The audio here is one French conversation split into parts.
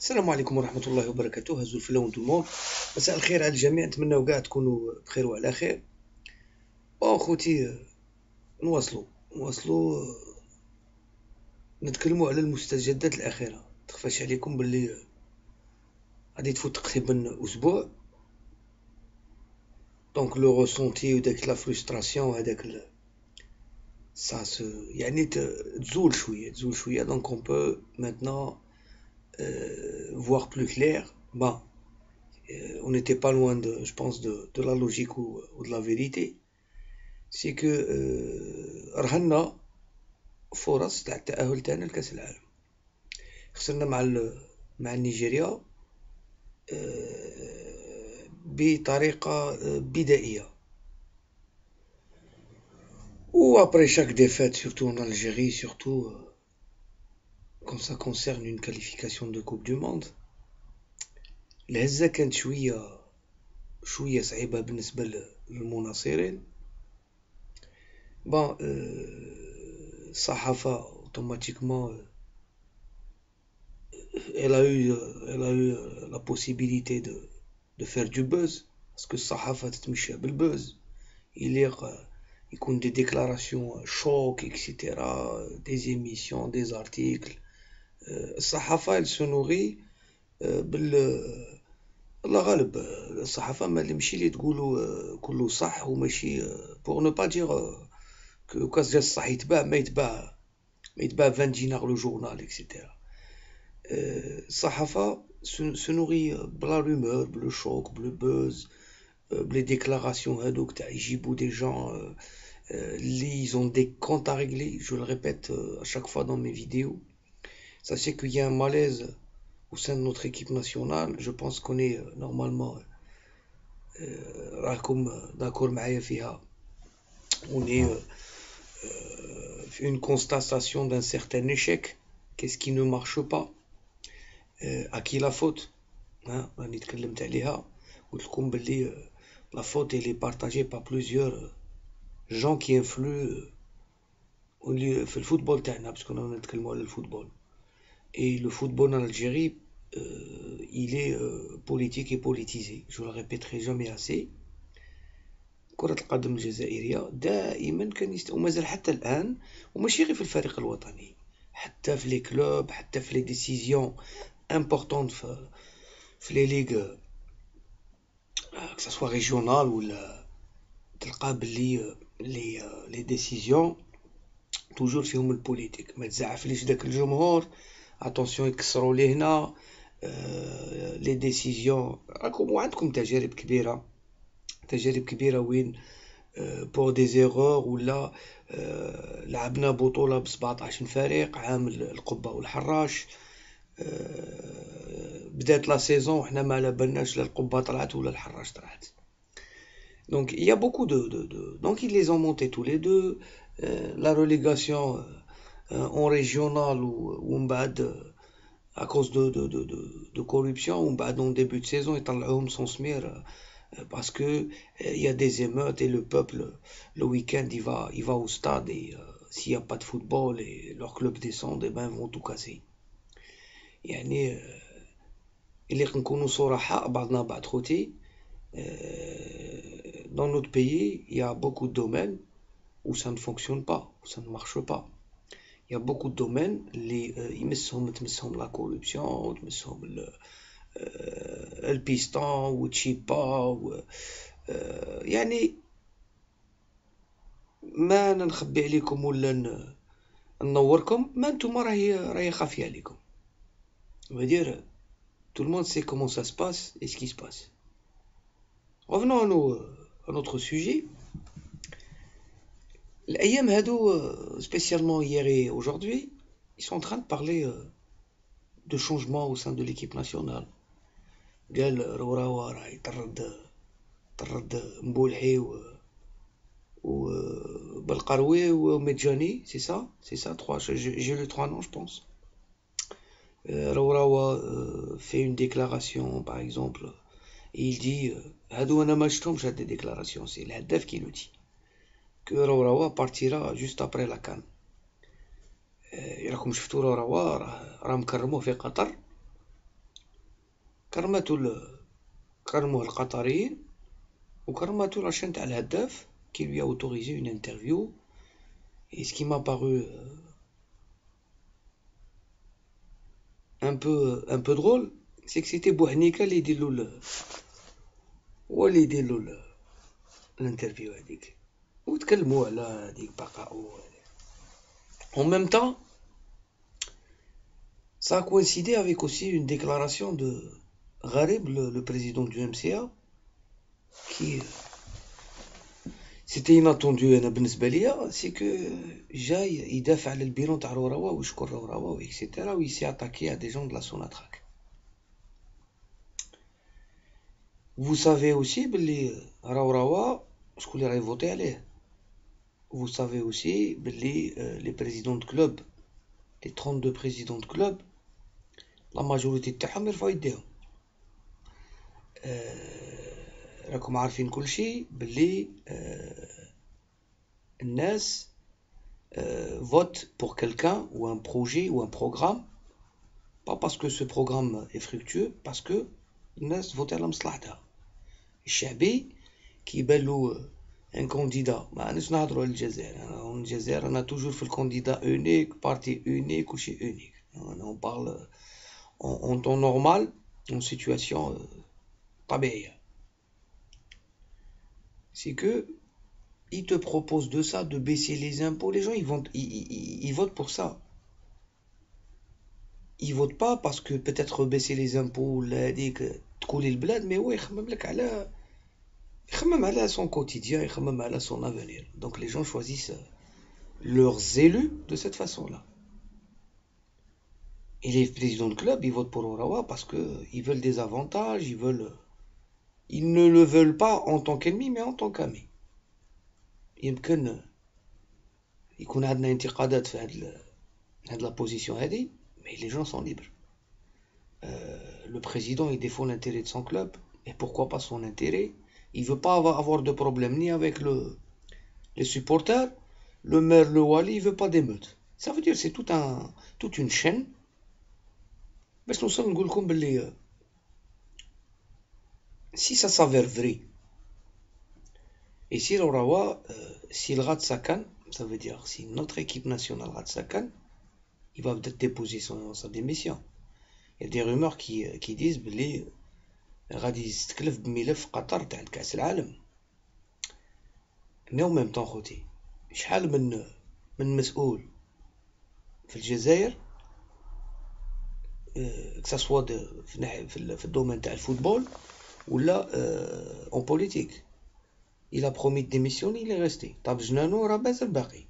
السلام عليكم ورحمة الله وبركاته. هزوا الفلون دوموند. مساء الخير على الجميع، نتمنى كاع تكونوا بخير وعلى خير. خوتي نواصلوا نتكلموا على المستجدات الأخيرة. تخفاش عليكم باللي غادي تفوت تقريبا أسبوع، دونك لو ريسونتي وداك لا فرستراسيون هذاك يعني تزول شوية دونك اون بو maintenant voir plus clair. Bon, on n'était pas loin je pense de la logique ou de la vérité. C'est que رهنا فرص تاع التأهل تاعنا لكأس العالم. خسرنا مع نيجيريا بطريقة بدائية. Ou après chaque défaite, surtout en Algérie, surtout quand ça concerne une qualification de Coupe du Monde, الهزة كانت شوية صعيبة بالنسبة للمناصرين. Bon, الصحافة automatiquement elle a eu la possibilité de faire du buzz, parce que الصحافة تتمشى بالبuzz. يكون des déclarations choc, etc., des émissions, des articles. الصحافة elle se nourrit الله غالب. الصحافة ماشي اللي تقولوا كله صح وماشي pour ne pas dire que كاس جا الصح يتباع ما يتباع 20 دينار لو جورنال etc. الصحافة se nourrit بلا rumeur, بلو شوك, بلو بوز, بلي ديكلاراسيون هادوك تاع يجيبوا دي جون اللي ils ont des comptes à régler. Je le répète à chaque fois dans mes vidéos. Sachez qu'il y a un malaise au sein de notre équipe nationale. Je pense qu'on est normalement راكم d'accord معايا فيها. On est une constatation d'un certain échec. Qu'est-ce qui ne marche pas? À qui la faute? راني تكلمت عليها قلت لكم باللي la faute elle est partagée par plusieurs gens qui influent في الفوتبول تاعنا، parce qu'on a نتكلموا على الفوتبول. Et le football en Algérie il est politique et politisé. Je le répéterai jamais assez. كرة القدم الجزائرية دائما كان ومازال حتى الآن، وماشي غير في الفريق الوطني، حتى في لي كلوب، حتى في لي ديسيزيون امبورطونت في لي ليغ que ça soit régional ولا تلقى بلي لي ديسيزيون توجور فيهم البوليتيك. ما تزعفليش داك الجمهور، اتونسيون يكسروا لي هنا لي ديسيزيون. راكم وعندكم تجارب كبيره وين بور دي زيرور ولا لعبنا بطوله ب 17 فريق عام القبه والحراش، بدات لا سيزون وحنا ما على بالناش لا القبه طلعت ولا الحراش طلعت. Donc il y a beaucoup donc ils les ont montés tous les deux. La relégation en régional ou à cause de corruption, ou en début de saison يطلعوهم sans سمير parce que il y a des émeutes et le peuple le week-end il va au stade et s'il n'y a pas de football et leur club descend, et ben ils vont tout casser. يعني اللي نكونوا صراحة بعضنا بعض خوتي. Dans notre pays, il y a beaucoup de domaines où ça ne fonctionne pas, où ça ne marche pas. Il y a beaucoup de domaines اللي تمسهم la corruption, وتمسهم البيستون وتشيبا يعني ما نخبي عليكم ولا ننوركم، ما انتم راهي خافية عليكم. On va dire tout le monde sait comment ça se passe et ce qui se passe. Revenons à notre sujet. الأيام هادو spécialement hier et aujourd'hui, ils sont en train de parler de changements au sein de l'équipe nationale. قال روراوا راه يطرد مبولحي و بالقروي ومجاني. c'est ça trois, j'ai les trois noms je pense. روراوا fait une déclaration par exemple et il dit هادو انا ما شفتهمش هاد دي déclaration, c'est الهداف qui le dit que روراوا partira juste après la CAN. راكم شفتوا روراوا راه مكرموه في قطر كرموه القطريين وكرماتو لاشين تاع الهداف qui lui a autorisé une interview. Et ce qui m'a paru un peu drôle, c'est que c'était Bouhnika اللي يديرلو l'interview هذيك وتكلموا على هذيك بقاء. En même temps, ça a coïncidé avec aussi une déclaration de Gharib, le président du MCA, qui c'était inattendu. انا بالنسبه ليا سي كو جاي يدافع على البيرون تاع روراوا ويشكر روراوا اكسيتيرا ويسي اتاكي ا دي جون دو لا سوناتراك. Vous savez aussi باللي روراوا شكون اللي راهي فوتي عليه. Vous savez aussi باللي les présidents de club, les 32 présidents de club, la majorité تاعهم يرفعوا يديهم. راكم عارفين كل شيء باللي الناس vote pour quelqu'un ou un projet ou un programme, pas parce que ce programme est fructueux, parce que الناس vote على مصلحتها. الشعبي كيبان له ان كونديدا. ما ناش نهضروا على الجزائر انا توجور في الكونديدا اونيك بارتي اونيك وشي اونيك. on parle en temps normal, en situation طبيعيه. C'est que ils te proposent de ça, de baisser les impôts. Les gens ils votent pour ça. Ils votent pas parce que peut-être baisser les impôts ولا هذيك تقولي البلاد, mais هو يخمم لك على son quotidien, يخمم على son avenir. Donc les gens choisissent leurs élus de cette façon-là. Et les présidents de club, ils votent pour Orawa parce que ils veulent des avantages, ils ne le veulent pas en tant qu'ennemi, mais en tant qu'ami. يمكن يكون عندنا انتقادات في هاد la position هذه, mais les gens sont libres. Le président il défend l'intérêt de son club, et pourquoi pas son intérêt. Il veut pas avoir de problème ni avec les supporters, le maire, le wali, il veut pas d'émeute. Ça veut dire c'est toute une chaîne. باش نوصل نقول لكم باللي si ça s'avère vrai, et si Rawa, s'il rate sa CAN, ça veut dire si notre équipe nationale rate sa CAN, il va peut-être déposer sa démission. Il y a des rumeurs qui disent باللي غادي يستكلف بملف قطر تاع كأس العالم. mais en même temps خوتي شحال من مسؤول في الجزائر que ça soit في الدومين تاع الفوتبول ولا en politique. Il a promis de démissionner, il est resté. طاب جنانو راه مازال باقي.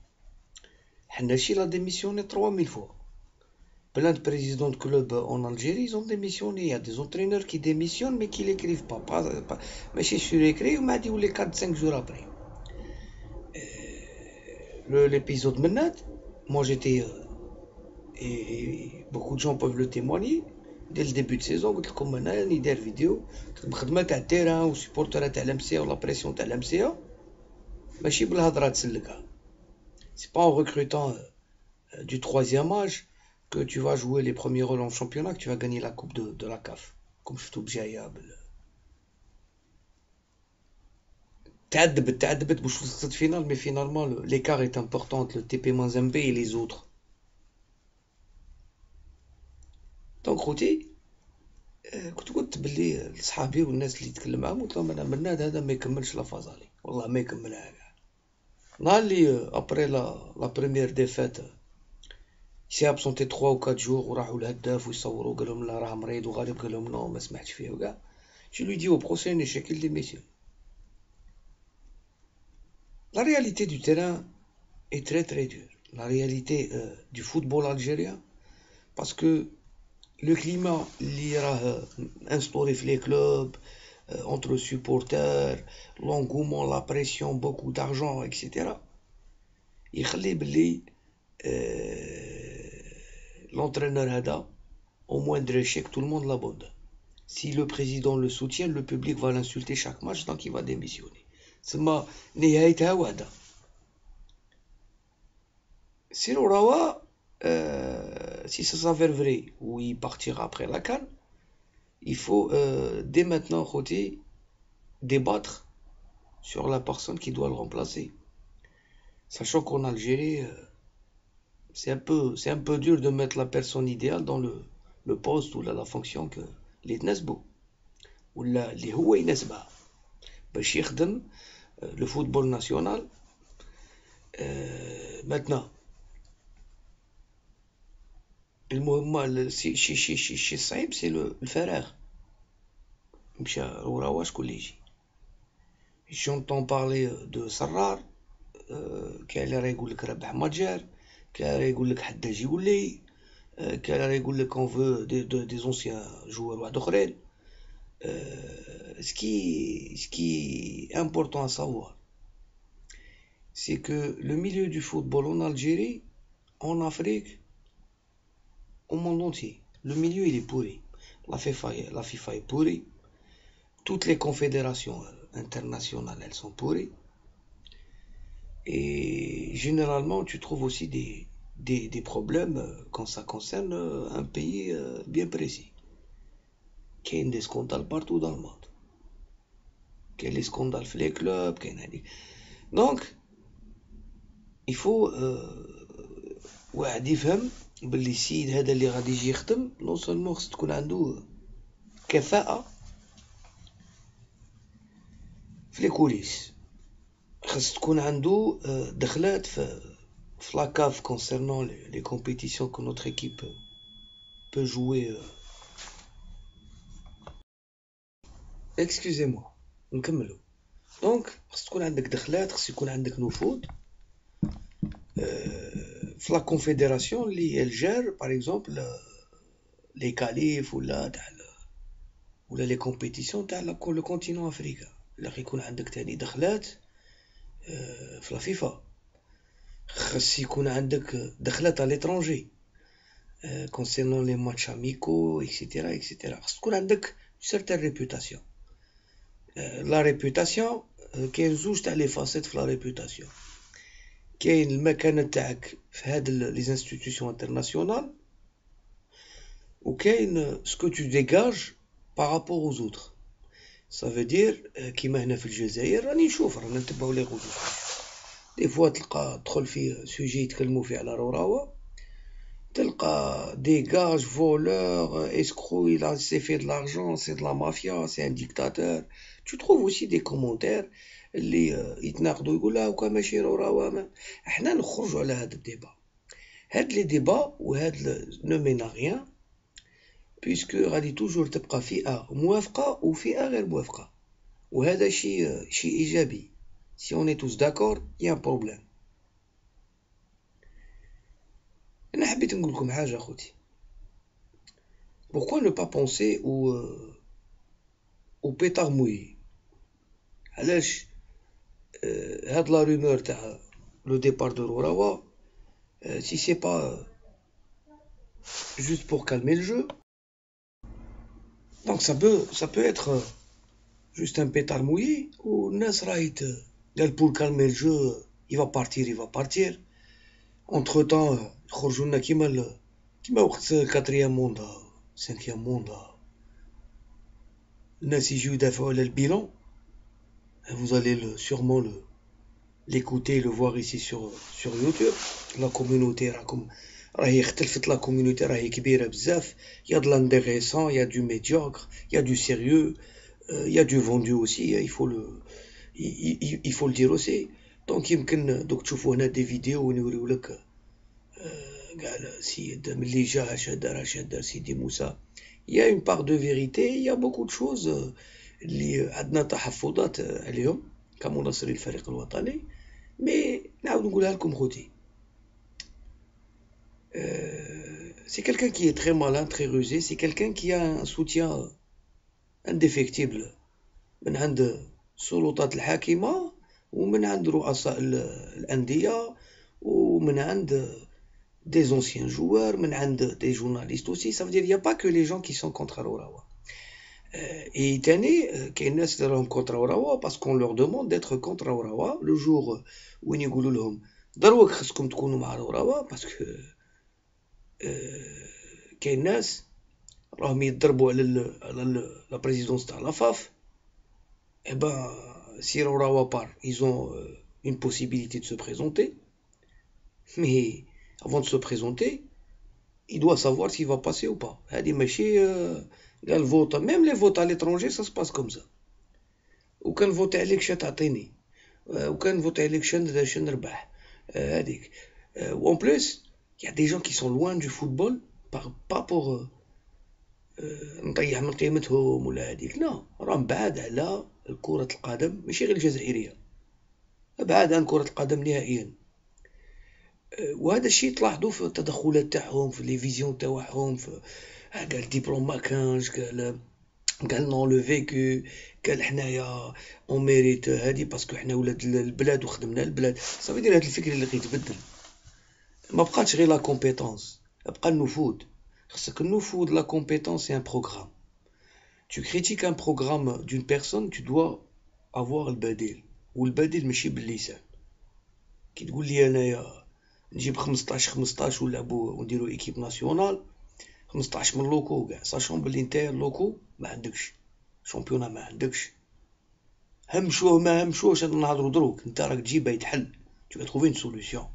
حناشي لا démissionné 3000 fois. Plein de présidents de clubs en Algérie, ils ont démissionné. Il y a des entraîneurs qui démissionnent mais qui l'écrivent pas. ماشي sur écrit وما dit les 4-5 jours après. L'épisode Menat, moi j'étais et beaucoup de gens peuvent le témoigner. Dès le début de saison, قلت لكم انا ندير فيديو بخدمه تاع التيران وسيبورترات تاع الامسيه ولا بريسيون تاع الامسيه ماشي بالهضره تسلكها. C'est pas en recrutant du troisième âge que tu vas jouer les premiers rôles en championnat que tu vas gagner la coupe de la CAF. Comme شفتو بجايه تعذبت باش وصلت فينال, mais finalement l'écart est important entre le TP Mazembe et les autres. دونك خوتي كنت قلت باللي لصحابي والناس اللي يتكلم معاهم قلت لهم انا مناد هذا ما يكملش لا فازالي, والله ما يكملها كاع. نهار اللي ابري لا بريمير ديفيت سي ابسونتي 3 و 4 جور وراحوا الهداف ويصوروا قال لهم لا راه مريض, وغالب قال لهم نو ما سمعتش فيه وكاع. جو لوي دي او بروسي ان échec il démissionne. La réalité du terrain est très très dure. La réalité du football algérien, parce que le climat اللي راه instauré في les clubs entre supporters, l'engouement, la pression, beaucoup d'argent, etc. يخلي باللي l'entraîneur هذا au moindre échec tout le monde l'abandonne. Si le président le soutient, le public va l'insulter chaque match, donc il va démissionner. ثم نهايتها واحدة. Si Rawa, si ça s'avère vrai, ou il partira après la CAN, il faut dès maintenant Khouti, débattre sur la personne qui doit le remplacer. Sachant qu'en Algérie, c'est un peu dur de mettre la personne idéale dans le poste ou la fonction que les تناسبه ولا اللي هو يناسبها باش يخدم le football national. Maintenant, الشيء الصعيب سي الفراغ. مشى راه شكون اللي يجي. J'entends parler de Sarrar, كاين اللي يقول لك ربح متجر، كاين اللي يقول لك حداج يولي، كاين اللي يقول لك on veut des anciens joueurs واحد اخرين. Ce qui est important à savoir, c'est que le milieu du football en Algérie, en Afrique, au monde entier, le milieu il est pourri. La FIFA est pourrie. Toutes les confédérations internationales, elles sont pourries. Et généralement, tu trouves aussi des problèmes quand ça concerne un pays bien précis. Il y a des scandales partout dans le monde. Il y a des scandales dans les clubs. Donc, il faut واحد يفهم باللي السيد هذا اللي غادي يجي يخدم نو سولمون خص تكون عنده كفاءة في لي كوليس، خص تكون عنده دخلات في لا كاف concernant les compétitions que notre équipe peut jouer. Excusez-moi, نكملوا. دونك خص تكون عندك دخلات، خص يكون عندك نفوذ في لا كونفيديراسيون اللي الجير باغ اكزومبل لي كاليف ولا لي كومبيتيسيون تاع لو كونتينون افريكا. الا يكون عندك تاني دخلات في لا فيفا، خص يكون عندك دخلات على ليترونجي concernant les matchs amicaux etc. خص تكون عندك certaine réputation. لا ريبوتاسيون كاين زوج تاع لي فاسيت في لا ريبوتاسيون. كاين المكانه تاعك في هاد لي انستيتيوشن انترناسيونال، وكاين سكو تو ديغاج بارابور aux autres. Ça veut dire كيما هنا في الجزائر راني نشوف، رانا نتبعوا لي غوزو دي فوا تلقى تدخل فيه سوجي يتكلموا فيه على روراوا، تلقى ديغاج فولور اسكرو il a fait de l'argent, c'est de la mafia, c'est un dictateur. Tu trouves aussi des commentaires اللي يتناقضوا يقول لا وكا ماشي روراوا. احنا نخرجوا على هذا الديبا، هاد لي ديبا وهاد نو مينا غيان، بيسكو غادي توجور تبقى فئه موافقه وفئه غير موافقه، وهذا شيء ايجابي. si on est tous d'accord il y a un problème. انا حبيت نقول لكم حاجه اخوتي. pourquoi ne pas penser au pétard mouillé؟ علاش هاد لا رومور تاع لو ديبار دو روراوا، si c'est pas juste pour calmer le jeu, donc ça peut être juste un pétard mouillé ou الناس راهي قال pour calmer le jeu il va partir. entre temps يخرجوا لنا كيما وقت 4e موندا 5e موندا الناس يجيو يدافعوا على البيلون. vous allez sûrement l'écouter, le voir ici sur YouTube. la communauté راهي اختلفت، لا كوميونيتي راهي كبيره بزاف. il y a de l'intéressant, il y a du médiocre, il y a du sérieux, il y a du vendu aussi, il faut le dire aussi. donc يمكن دوك تشوفوا هنا دي فيديو ونوريو لك قال السيد ملي جا اش دار سيدي موسى. il y a une part de vérité, il y a beaucoup de choses اللي عندنا تحفظات عليهم كمناصري الفريق الوطني. مي نعاود نقولها لكم خوتي، c'est quelqu'un qui est très malin, très rusé, c'est quelqu'un qui a un soutien indéfectible من عند السلطات الحاكمة ومن عند رؤساء الأندية ومن عند des anciens joueurs, من عند des journalistes aussi. ça veut dire il n'y a pas que les gens qui sont contre روراوا. et تاني كاين ناس اللي راهم contre روراوا parce qu'on leur demande d'être contre روراوا le jour وين يقولوا لهم دروك خصكم تكونوا مع روراوا. parce que كاين ناس راهم يضربوا على la présidence تاع لافاف. Eh ben, si Rawa part, ils ont une possibilité de se présenter, mais avant de se présenter, il doit savoir s'il va passer ou pas. Le vote, même les votes à l'étranger, ça se passe comme ça. وكان فوت عليك شا تعطيني وكان فوت عليك شا نربح هذيك. En plus, il y a des gens qui sont loin du football, pas pour نطيح من قيمتهم ولا هذيك، لا، راهم بعاد على كرة القدم، ماشي غير الجزائرية، بعاد عن كرة القدم نهائيا. وهذا الشيء تلاحظوه في التدخلات تاعهم، في لي فيزيون تاعهم، قال الدبلوم ما كانش، قال نون لو فيكو، قال حنايا اون ميريت هادي باسكو حنا ولاد البلاد وخدمنا البلاد. صافي دير هاد الفكر اللي غيتبدل، ما بقاتش غير لا كومبيتونس، بقى النفوذ. خصك النفوذ. لا كومبيتونس سي ان بروغرام. Tu critiques un programme d'une personne, tu dois avoir البديل، والبديل ماشي باللسان. كي تقول لي انايا نجيب 15 ونلعبوا ونديروا ايكيب ناسيونال 15 من لوكو كاع، ساشون بلي نتايا اللوكو ما عندكش شامبيونا، ما عندكش، همشوه ما همشوش نهضروا دروك، انت راك تجي باغي تحل، tu vas trouver une solution.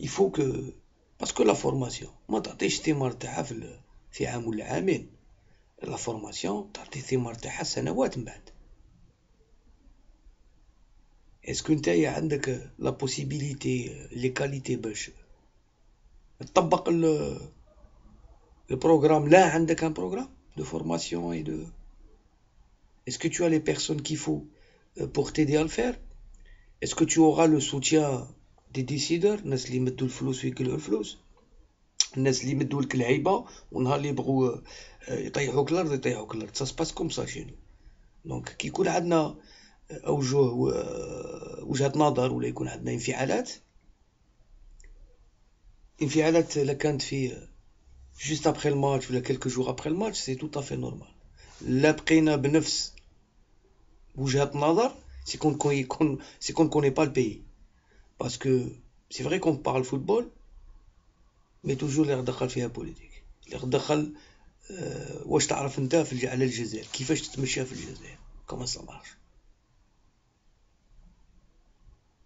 il faut que parce que la formation ما تعطيش الثمار تاعها في عام ولا عامين، لا فورماسيون تعطي الثمار تاعها سنوات من بعد. اسكو نتايا عندك لا بوسيبيليتي لي كاليتي باش تطبق البروغرام؟ لا عندك ان بروغرام de formation et de... Est-ce que tu as les personnes qu'il faut pour t'aider à le faire? Est-ce que tu auras le soutien des décideurs، الناس اللي يمدوا الفلوس ويقلعوا الفلوس، الناس اللي يمدوا لك العيبه، ونهار اللي يبغوا يطيحوك الارض يطيحوك الارض. ça se passe comme ça chez nous. دونك كي يكون عندنا وجهة نظر ولا يكون عندنا انفعالات لا كانت في juste après le match ولا quelques jours après le match, c'est tout à fait normal. لا بقينا بنفس وجهة نظر c'est qu'on ne connaît pas le pays. Parce que c'est vrai qu'on parle football, mais toujours اللي دخل فيها بوليتيك، اللي دخل واش تعرف انت على الجزائر، كيفاش تتمشى في الجزائر، comment ça marche.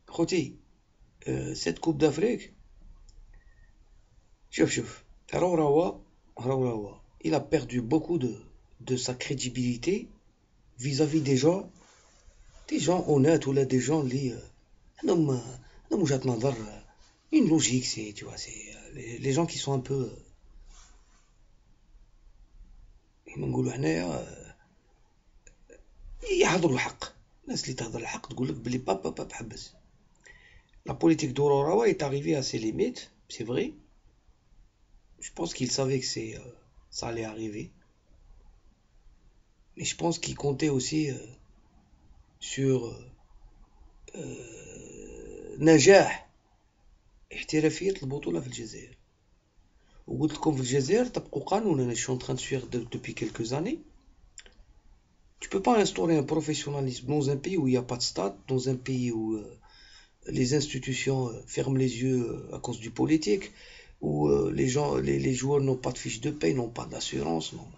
خوتي cette coupe d'Afrique، شوف Raourawa il a perdu beaucoup de sa crédibilité vis-à-vis des gens honnêtes ou là des gens اللي عندهم وجهة نظر، une logique. C'est, tu vois, c'est les gens qui sont un peu نقولوا هنايا يهضروا الحق. الناس اللي تهضر الحق تقول لك بلي باب حبس. La politique de Raourawa est arrivée à ses limites, c'est vrai. Je pense qu'il savait que ça allait arriver. Mais je pense qu'il comptait aussi sur نجاح احترافية البطولة في الجزائر. وقلت لكم في الجزائر طبقوا قانون، انا je suis en train de suivre depuis quelques années. Tu peux pas instaurer un professionnalisme dans un pays où il n'y a pas de stade, dans un pays où les institutions ferment les yeux à cause du politique, où les joueurs n'ont pas de fiche de paye, n'ont pas d'assurance. Non.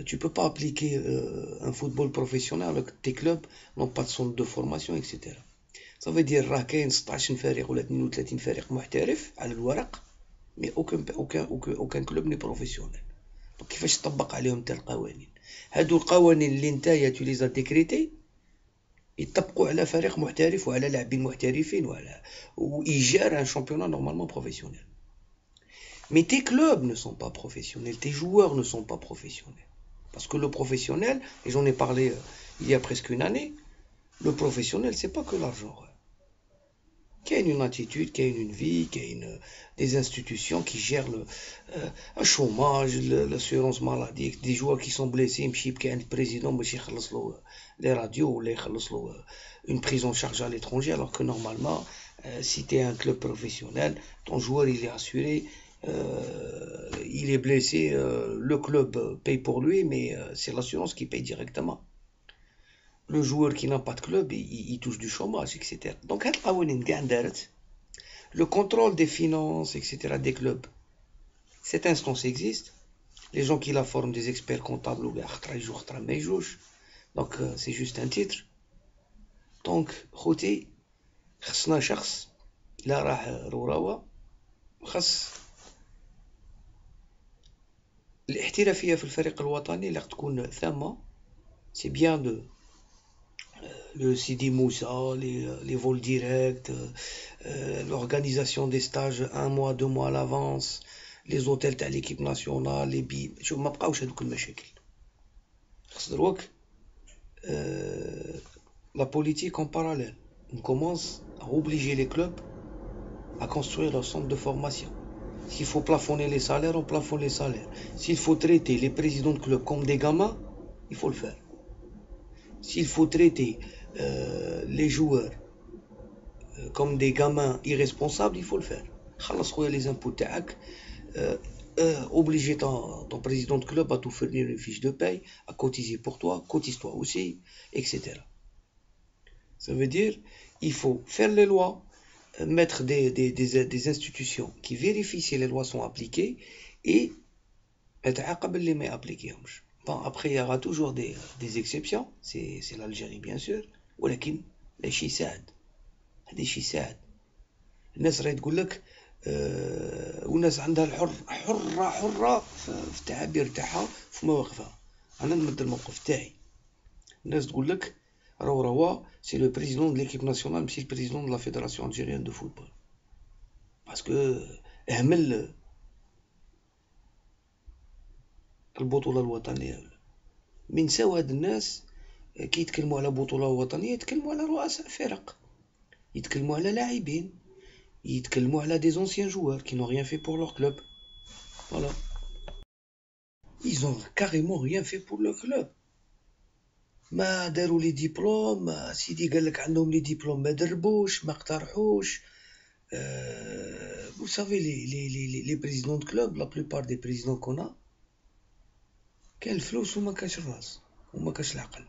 Tu peux pas appliquer un football professionnel avec tes clubs n'ont pas de centre de formation, etc. Ça veut dire راه كاين 16 فريق ولا 32 فريق محترف على الورق، mais aucun club n'est professionnel. Donc كيفاش تطبق عليهم انت القوانين؟ هادو القوانين اللي نتايا tu les as décrétées يطبقوا على فريق محترف وعلى لاعبين محترفين ويجار un championnat normalement professionnel. Mais tes clubs ne sont pas professionnels, tes joueurs ne sont pas professionnels. Parce que le professionnel, et j'en ai parlé il y a presque une année, le professionnel c'est pas que l'argent. Qu'il y ait une attitude, qu'il y ait une vie, qu'il y ait des institutions qui gèrent le chômage, l'assurance maladie, des joueurs qui sont blessés, qu'il y ait un président qui يخلص له les radios ou يخلص له une prise en charge à l'étranger, alors que normalement, si tu es un club professionnel, ton joueur il est assuré, il est blessé, le club paye pour lui, mais c'est l'assurance qui paye directement. Le joueur qui n'a pas de club, il touche du chômage, etc. Donc, le contrôle des finances, etc. des clubs, cette instance existe, Les gens qui la forment, des experts comptables, donc c'est juste un titre. Donc خوتي خصنا شخص لا راح روراوة خص الاحترافية في الفريق الوطني اللي تكون ثامة. سي بيان دو le Sidi Moussa, les vols directs, l'organisation des stages 1 mois, 2 mois à l'avance, les hôtels تاع l'équipe nationale, les billets. شوف ما بقاوش هذوك المشاكل. خص دروك la politique en parallèle. On commence à obliger les clubs à construire leur centre de formation. S'il faut plafonner les salaires, on plafonne les salaires. S'il faut traiter les présidents de clubs comme des gamins, il faut le faire. S'il faut traiter les joueurs comme des gamins irresponsables, il faut le faire. خلص خويا les impôts تاعك, obliger ton président de club à te fournir une fiche de paye, à cotiser pour toi, cotise-toi aussi, etc. Ça veut dire il faut faire les lois, mettre des institutions qui vérifient si les lois sont appliquées et تعاقب اللي ما يابليكيهمش. Bon, après il y aura toujours des exceptions, c'est l'Algérie bien sûr, ولكن ماشي يساعد. هذا شي يساعد. الناس راهي تقول لك والناس عندها حرة في التعابير تاعها في مواقفها. انا نمد الموقف تاعي. الناس تقول لك روا c'est le président de l'équipe nationale ماشي le président de la fédération algérienne de football. parce que اهمل البطولة الوطنية. من سوى هاد الناس كي يتكلموا على بطولة وطنية يتكلموا على رؤساء فرق, يتكلموا على لاعبين, يتكلموا على des anciens joueurs qui n'ont rien fait pour leur club. Voilà. Ils ont carrément rien fait pour leur club. ما داروا لي ديبلوم, سيدي قال لك عندهم لي ديبلوم ما دربوش ما اقترحوش. Vous savez les présidents de club, la plupart des présidents qu'on a, كاين الفلوس وما كاش الراس وما كاش العقل.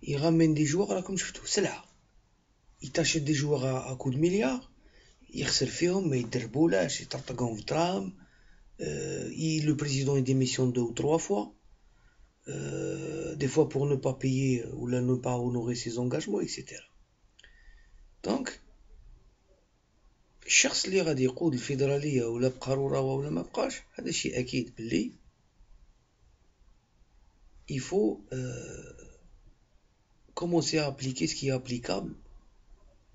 يغامن دي جوغ راكم شفتوا سلعة. يتاشد دي جوغ à coup de milliards, يخسر فيهم ما يدربولاش, يطرطقهم في دراهم. Le président il démissionne 2 ou 3 fois. Des fois pour ne pas payer ou ne pas honorer ses engagements, etc. Donc الشخص اللي غادي يقود الفيدرالية ولا بقى روراوة ولا ما بقاش, هذا شيء أكيد باللي il faut commencer à appliquer ce qui est applicable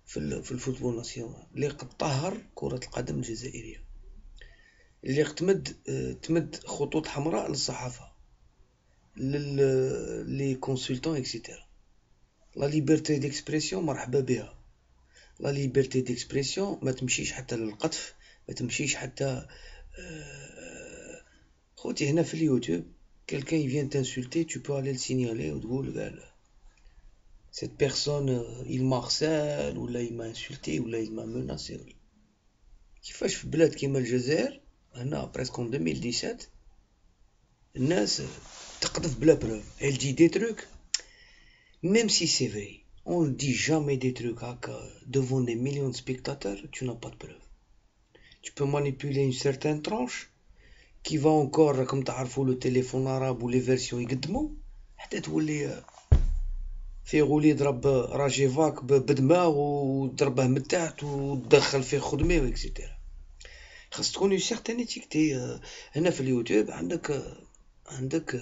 في الفوتبول ناسيونال اللي قد طهر كرة القدم الجزائرية, اللي تمد خطوط حمراء للصحافة, لي كونسلتون, etc. لا ليبرتي ديكسبرسيون مرحبا بها. لا ليبرتي ديكسبرسيون ما تمشيش حتى للقذف, ما تمشيش حتى خوتي هنا في اليوتيوب quelqu'un il vient t'insulter, tu peux aller le signaler وتقول cette personne il m'harcèle ولا il m'a insulté ولا il m'a menacé. كيفاش في بلاد كيما الجزائر هنا presque en 2017 الناس تقذف بلا preuve. Elle dit des trucs même si c'est vrai, on ne dit jamais des trucs devant des millions de spectateurs, tu n'as pas de preuve. Tu peux manipuler une certaine tranche qui va encore comme تعرفوا le téléphone arabe ou les versions يقدموا حتى تولي في غولي ضرب راجيفاك بدماغ وضربه من تحت ودخل فيه خدمه وإكسيتيرا. خاص تكون سيغتان ايتيكتي. هنا في اليوتيوب عندك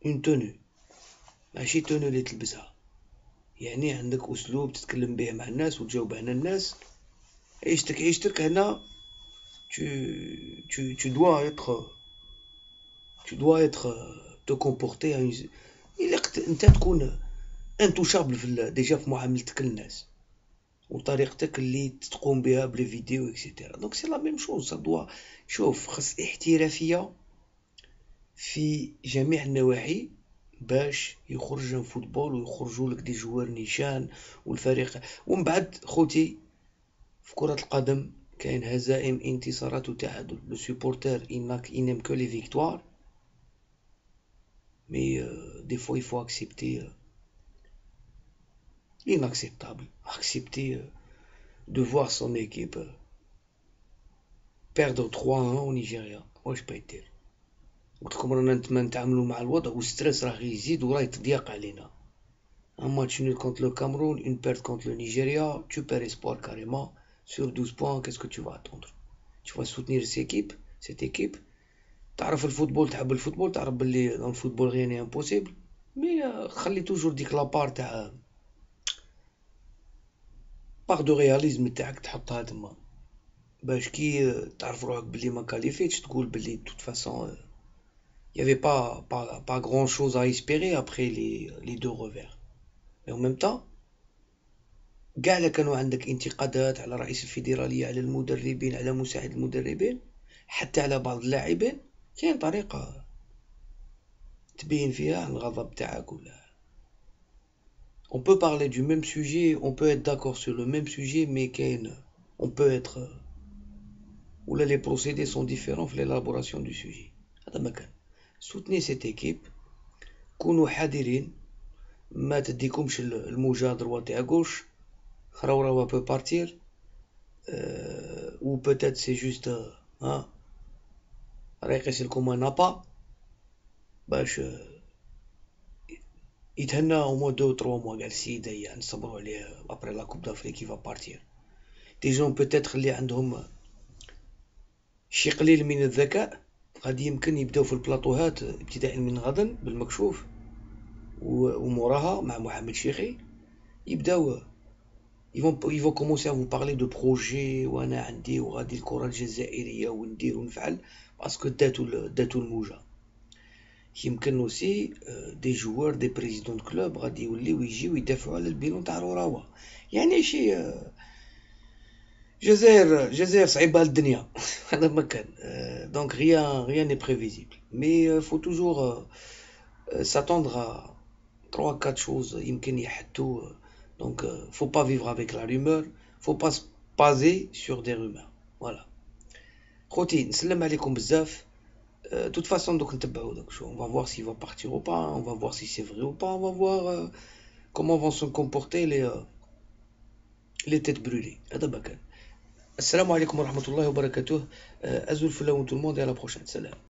اون تونو, ماشي تونو اللي تلبسها, يعني عندك اسلوب تتكلم به مع الناس وتجاوب على الناس. عيشتك هنا tu dois être te comporter إلا انت تكون انتوشابل في ديجا في معاملتك للناس وطريقتك اللي تقوم بها بلي فيديو اكسيتيرا. دونك سي لا ميم شوز. دوا شوف خص احترافيه في جميع النواحي باش يخرج الفوتبول ويخرجوا لك دي جوار نيشان والفريق. ومن بعد خوتي في كرة القدم كاين هزائم انتصارات وتعادل. لو سوبورتر il n'aime que les victoires, mais des fois il faut accepter inacceptable, accepter de voir son équipe perdre 3-1 au Nigeria. Moi je peux être قلت لكم رانا نتعاملوا مع الوضع والستريس راه يزيد وراه يتضيق علينا. Un match nul contre le Cameroun, une perte contre le Nigeria, tu perds espoir carrément. Sur 12 points, qu'est-ce que tu vas attendre? Tu vas soutenir cette équipe. تعرف الفوتبول تحب الفوتبول تعرف باللي dans le football rien n'est impossible. Mais خلي toujours ديك لابار تاع بار دو رياليزم تاعك تحطها تما باش كي تعرف روحك باللي ما كاليفيتش تقول باللي de toute façon il y avait pas grand chose à espérer après les deux revers. Et en même temps كاع الا كانوا عندك انتقادات على رئيس الفيدرالية على المدربين على مساعد المدربين حتى على بعض اللاعبين كاين طريقة تبين فيها عن الغضب تاعك ولا on peut parler du même sujet on peut être d'accord sur le même sujet mais كاين on peut être ou là les procédés sont différents في l'élaboration du sujet. هذا ما كان soutenez cette équipe كونوا حذرين ما تديكمش الموجة droite et à gauche Raourawa peut partir ou peut-être c'est juste رايقيس لكم un appât باش يتهنى au moins 2 ou 3 mois قال السيد هيا نصبروا عليه après la coupe d'Afrique qui va partir. Des gens peut-être اللي عندهم شي قليل من الذكاء غادي يمكن يبداو في البلاطوهات ابتداء من غدا بالمكشوف وموراها مع محمد شيخي يبداو ils vont commencer à vous parler de projets وانا عندي وغادي الكرة الجزائرية وندير ونفعل باسكو داتو الموجة. يمكن aussi des joueurs des présidents de club غادي يوليو يجيو يدافعوا على البيلون تاع روراوا يعني شي جزائر صعيبة الدنيا هذا ما كان donc rien n'est prévisible mais faut toujours s'attendre à 3-4 choses يمكن يحدوا donc faut pas vivre avec la rumeur faut pas se baser sur des rumeurs voilà خوتي نسلم عليكم بزاف de toute façon donc نتبعوا داك شو on va voir s'il va partir ou pas on va voir si c'est vrai ou pas on va voir comment vont se comporter les têtes brûlées هذا ما كان السلام عليكم ورحمة الله وبركاته أزول في tout le monde et à la prochaine. Salam.